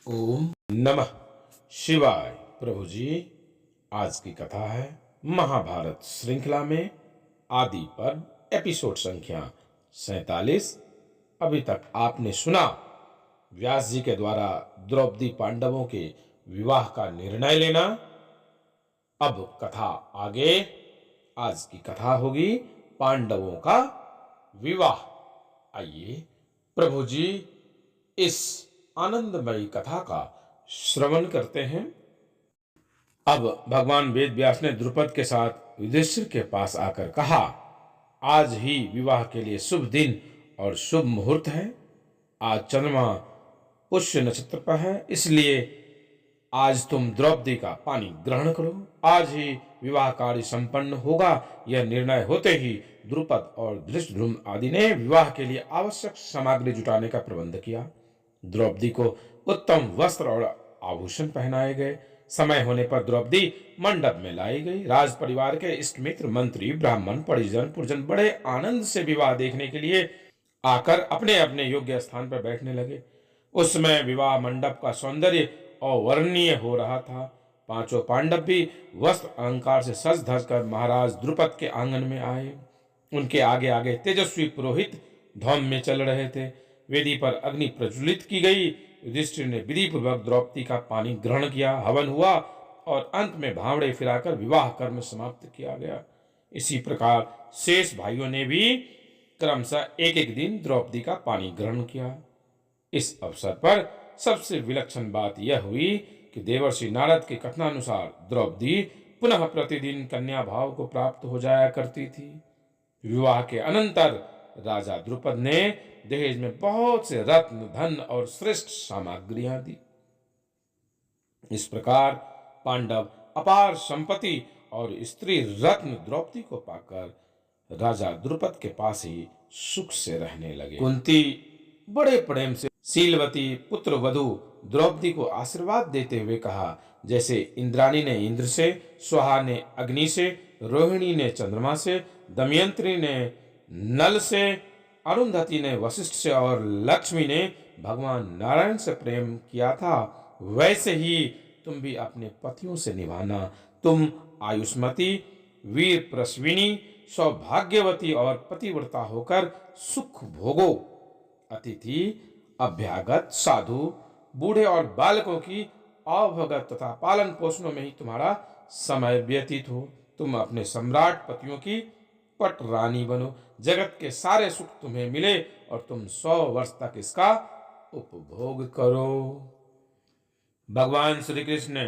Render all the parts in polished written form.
ओम नमः शिवाय। प्रभु जी, आज की कथा है महाभारत श्रृंखला में आदि पर्व एपिसोड संख्या 47। अभी तक आपने सुना व्यास जी के द्वारा द्रौपदी पांडवों के विवाह का निर्णय लेना। अब कथा आगे। आज की कथा होगी पांडवों का विवाह। आइए प्रभु जी इस आनंदमयी कथा का श्रवण करते हैं। अब भगवान वेद व्यास ने द्रुपद के साथ युधिष्ठिर के पास आकर कहा, आज ही विवाह के लिए शुभ दिन और शुभ मुहूर्त है। आज चंद्रमा पुष्य नक्षत्र पर है, इसलिए आज तुम द्रौपदी का पानी ग्रहण करो। आज ही विवाह कार्य संपन्न होगा। यह निर्णय होते ही द्रुपद और धृष्टद्युम्न आदि ने विवाह के लिए आवश्यक सामग्री जुटाने का प्रबंध किया। द्रौपदी को उत्तम वस्त्र और आभूषण पहनाए गए। समय होने पर द्रौपदी मंडप में लाई गई। राज परिवार के इष्ट मित्र, मंत्री, ब्राह्मण, परिजन, पुरजन बड़े आनंद से विवाह देखने के लिए आकर अपने अपने योग्य स्थान पर बैठने लगे। उस समय विवाह मंडप का सौंदर्य अवर्णनीय हो रहा था। पांचों पांडव भी वस्त्र अलंकार से सज धज कर महाराज द्रुपद के आंगन में आए। उनके आगे आगे तेजस्वी पुरोहित धौम में चल रहे थे। वेदी पर अग्नि प्रज्वलित की गई। युधिष्ठिर ने विधि पूर्वक द्रौपदी का पानी ग्रहण किया। हवन हुआ और अंत में भावड़े फिराकर विवाह कर्म समाप्त किया गया। इसी प्रकार शेष भाइयों ने भी क्रमशः एक एक दिन द्रौपदी का पानी ग्रहण किया। इस अवसर पर सबसे विलक्षण बात यह हुई कि देवर्षि नारद के कथनानुसार द्रौपदी पुनः प्रतिदिन कन्या भाव को प्राप्त हो जाया करती थी। विवाह के अनंतर राजा द्रुपद ने दहेज में बहुत से रत्न, धन और श्रेष्ठ सामग्रियां दी। इस प्रकार पांडव अपार संपत्ति और स्त्री रत्न द्रौपदी को पाकर राजा द्रुपद के पास ही सुख से रहने लगे। कुंती बड़े प्रेम से शीलवती पुत्र वधु द्रौपदी को आशीर्वाद देते हुए कहा, जैसे इंद्राणी ने इंद्र से, सुहा ने अग्नि से, रोहिणी ने चंद्रमा से, दमयंती ने नल से, अरुंधति ने वशिष्ठ से और लक्ष्मी ने भगवान नारायण से प्रेम किया था, वैसे ही तुम भी अपने पतियों से निभाना। तुम आयुष्मती, वीर प्रसविनी, सौभाग्यवती और पतिव्रता होकर सुख भोगो। अतिथि, अभ्यागत, साधु, बूढ़े और बालकों की अवभगत तथा पालन पोषणों में ही तुम्हारा समय व्यतीत हो। तुम अपने सम्राट पतियों की पट रानी बनो। जगत के सारे सुख तुम्हें मिले और तुम 100 वर्ष तक इसका उपभोग करो। भगवान श्री कृष्ण ने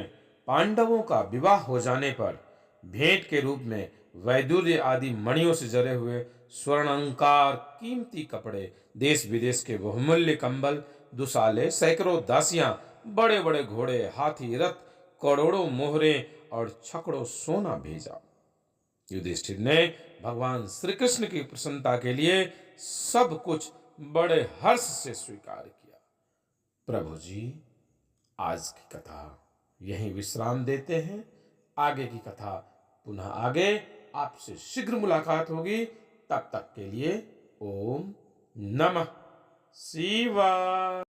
पांडवों का विवाह हो जाने पर भेंट के रूप में वैदुर्य आदि मणियों से जड़े हुए स्वर्णांकार, कीमती कपड़े, देश विदेश के बहुमूल्य कंबल, दुशाले, सैकड़ों दासियां, बड़े बड़े घोड़े, हाथी, रथ, करोड़ों मोहरे और छकड़ों सोना भेजा। युधिष्ठिर ने भगवान श्री कृष्ण की प्रसन्नता के लिए सब कुछ बड़े हर्ष से स्वीकार किया। प्रभु जी, आज की कथा यहीं विश्राम देते हैं। आगे की कथा पुनः आगे आपसे शीघ्र मुलाकात होगी। तब तक के लिए ओम नमः शिवाय।